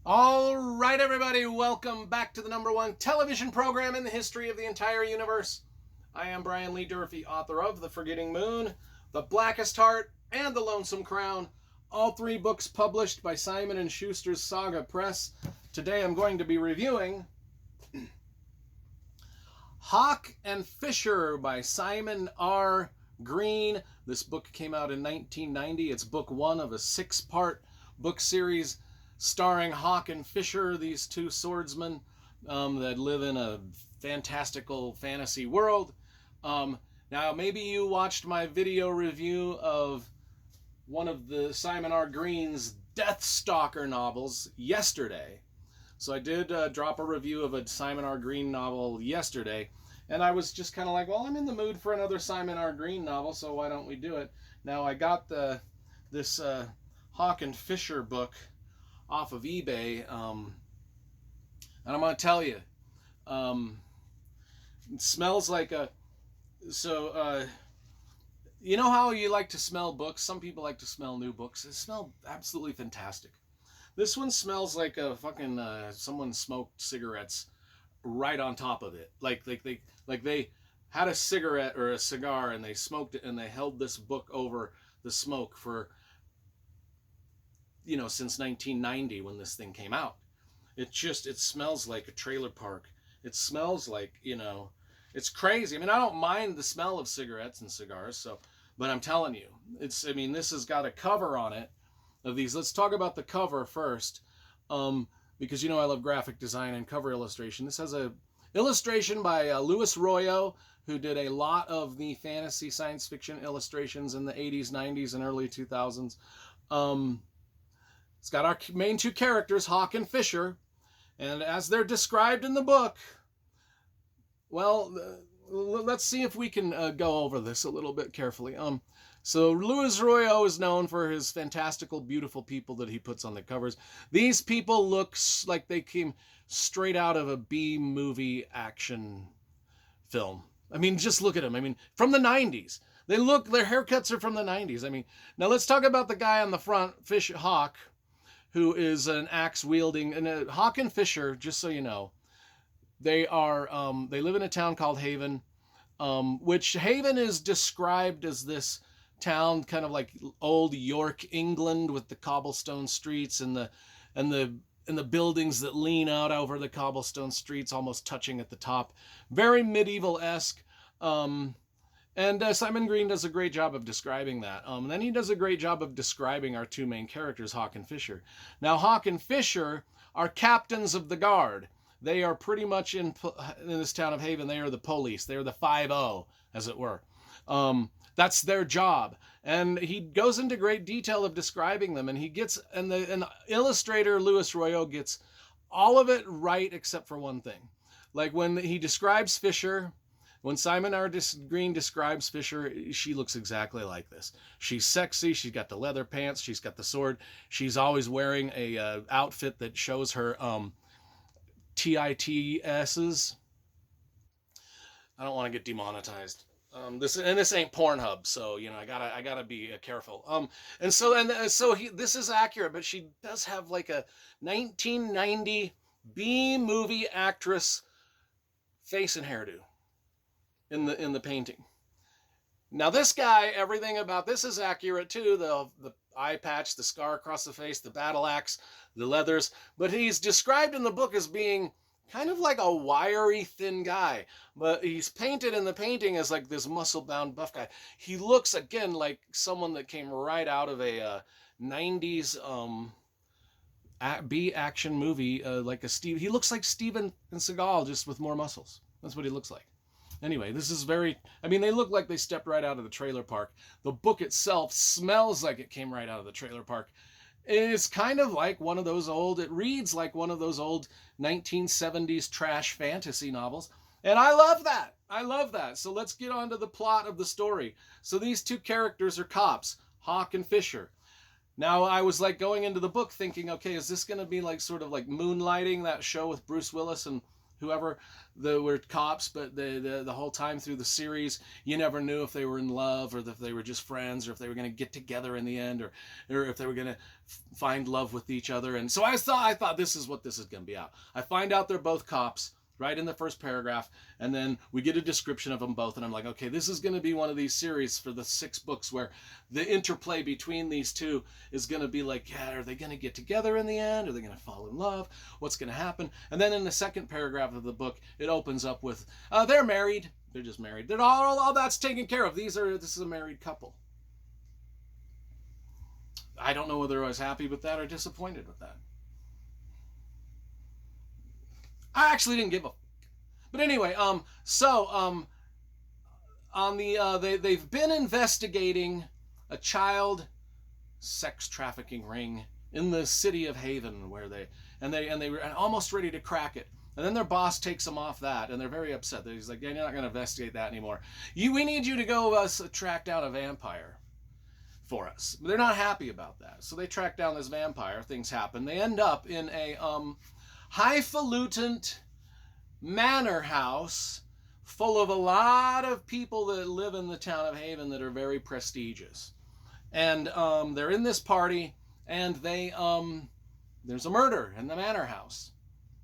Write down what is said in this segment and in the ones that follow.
All right, everybody, welcome back to the #1 television program in the history of the entire universe. I am Brian Lee Durfee, author of The Forgetting Moon, The Blackest Heart, and The Lonesome Crown, all three books published by Simon & Schuster's Saga Press. Today I'm going to be reviewing Hawk and Fisher by Simon R. Green. This book came out in 1990. It's book one of a 6-part book series starring Hawk and Fisher, these two swordsmen that live in a fantastical fantasy world. Now, maybe you watched my video review of one of the Simon R. Green's Deathstalker novels yesterday. So I did drop a review of a Simon R. Green novel yesterday, and I was just kind of like, well, I'm in the mood for another Simon R. Green novel, so why don't we do it? Now, I got this Hawk and Fisher book off of eBay, and I'm going to tell you, it smells like a, you know how you like to smell books? Some people like to smell new books. It smells absolutely fantastic. This one smells like a fucking, someone smoked cigarettes right on top of it. Like they had a cigarette or a cigar and they smoked it and they held this book over the smoke for, since 1990 when this thing came out. It smells like a trailer park. It smells like, it's crazy. I mean, I don't mind the smell of cigarettes and cigars, but I'm telling you, this has got a cover on it of these. Let's talk about the cover first, because I love graphic design and cover illustration. This has a illustration by Louis Royo, who did a lot of the fantasy science fiction illustrations in the 80s, 90s, and early 2000s. It's got our main two characters, Hawk and Fisher, and as they're described in the book, well, let's see if we can go over this a little bit carefully. So Louis Royo is known for his fantastical, beautiful people that he puts on the covers. These people look like they came straight out of a B-movie action film. I mean, just look at them. I mean, from the 90s. Their haircuts are from the 90s. Now let's talk about the guy on the front, Hawk, who is an axe-wielding, and Hawk and Fisher, just so you know, they live in a town called Haven, which Haven is described as this town kind of like old York, England, with the cobblestone streets and the buildings that lean out over the cobblestone streets, almost touching at the top. Very medieval-esque. And Simon Green does a great job of describing that. And then he does a great job of describing our two main characters, Hawk and Fisher. Now, Hawk and Fisher are captains of the guard. They are pretty much in this town of Haven. They are the police. They are the 5-0, as it were. That's their job. And he goes into great detail of describing them. And the illustrator, Louis Royo, gets all of it right except for one thing. Like when he describes Fisher, when Simon R. Green describes Fisher, she looks exactly like this. She's sexy. She's got the leather pants. She's got the sword. She's always wearing a outfit that shows her TITSs. I don't want to get demonetized. This ain't Pornhub, so I gotta be careful. This is accurate, but she does have like a 1990 B movie actress face and hairdo in the painting. Now this guy, everything about this is accurate too. The eye patch, the scar across the face, the battle axe, the leathers. But he's described in the book as being kind of like a wiry, thin guy. But he's painted in the painting as like this muscle-bound, buff guy. He looks, again, like someone that came right out of a 90s B action movie, he looks like Steven Seagal, just with more muscles. That's what he looks like. Anyway, this is they look like they stepped right out of the trailer park. The book itself smells like it came right out of the trailer park. It's kind of like it reads like one of those old 1970s trash fantasy novels. And I love that. So let's get on to the plot of the story. So these two characters are cops, Hawk and Fisher. Now, I was like going into the book thinking, okay, is this going to be like sort of like Moonlighting, that show with Bruce Willis and whoever they were cops, but the whole time through the series, you never knew if they were in love or if they were just friends or if they were going to get together in the end or if they were going to find love with each other. And so I thought this is what this is going to be out. I find out they're both cops right in the first paragraph, and then we get a description of them both, and I'm like, okay, this is going to be one of these series for the 6 books where the interplay between these two is going to be like, yeah, are they going to get together in the end? Are they going to fall in love? What's going to happen? And then in the second paragraph of the book, it opens up with, they're married. They're just married. They're all that's taken care of. This is a married couple. I don't know whether I was happy with that or disappointed with that. I actually didn't give a. But anyway, on the they've been investigating a child sex trafficking ring in the city of Haven, where they were almost ready to crack it, and then their boss takes them off that, and they're very upset. He's like, yeah, you're not going to investigate that anymore. We need you to go track down a vampire for us. They're not happy about that, so they track down this vampire. Things happen. They end up in a highfalutin manor house full of a lot of people that live in the town of Haven that are very prestigious. And they're in this party, and there's a murder in the manor house.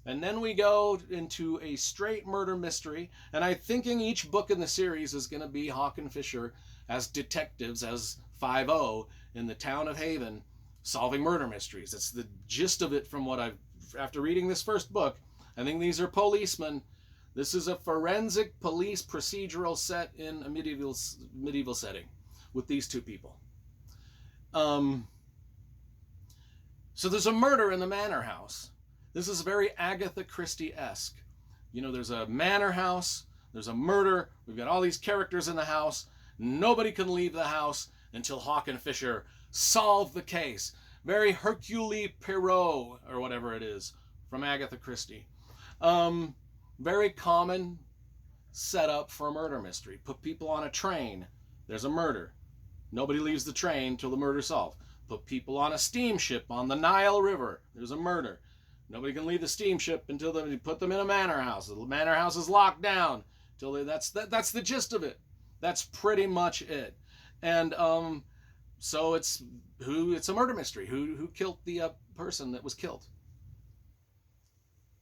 And then we go into a straight murder mystery, and I'm thinking each book in the series is going to be Hawk and Fisher as detectives, as 5-0 in the town of Haven, solving murder mysteries. It's the gist of it from what after reading this first book. I think these are policemen. This is a forensic police procedural set in a medieval setting with these two people. So there's a murder in the manor house. This is very Agatha Christie-esque. You know, there's a manor house, there's a murder, we've got all these characters in the house, nobody can leave the house until Hawk and Fisher solve the case. Very Hercule Poirot, or whatever it is, from Agatha Christie. Very common setup for a murder mystery. Put people on a train. There's a murder. Nobody leaves the train till the murder's solved. Put people on a steamship on the Nile River. There's a murder. Nobody can leave the steamship until they put them in a manor house. The manor house is locked down. That's the gist of it. That's pretty much it. And so it's a murder mystery. Who killed the person that was killed?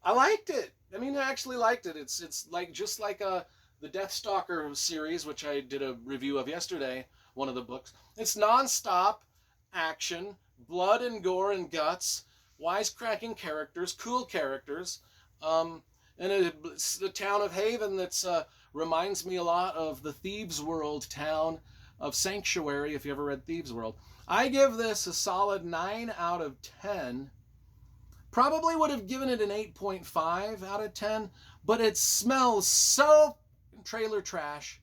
I liked it. I mean, I actually liked it. It's like just like the Deathstalker series, which I did a review of yesterday, one of the books. It's nonstop action, blood and gore and guts, wisecracking characters, cool characters, and it's the town of Haven that's reminds me a lot of the Thieves' World town of Sanctuary, if you ever read Thieves' World. I give this a solid 9 out of 10. Probably would have given it an 8.5 out of 10, but it smells so trailer trash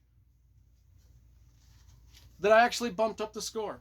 that I actually bumped up the score.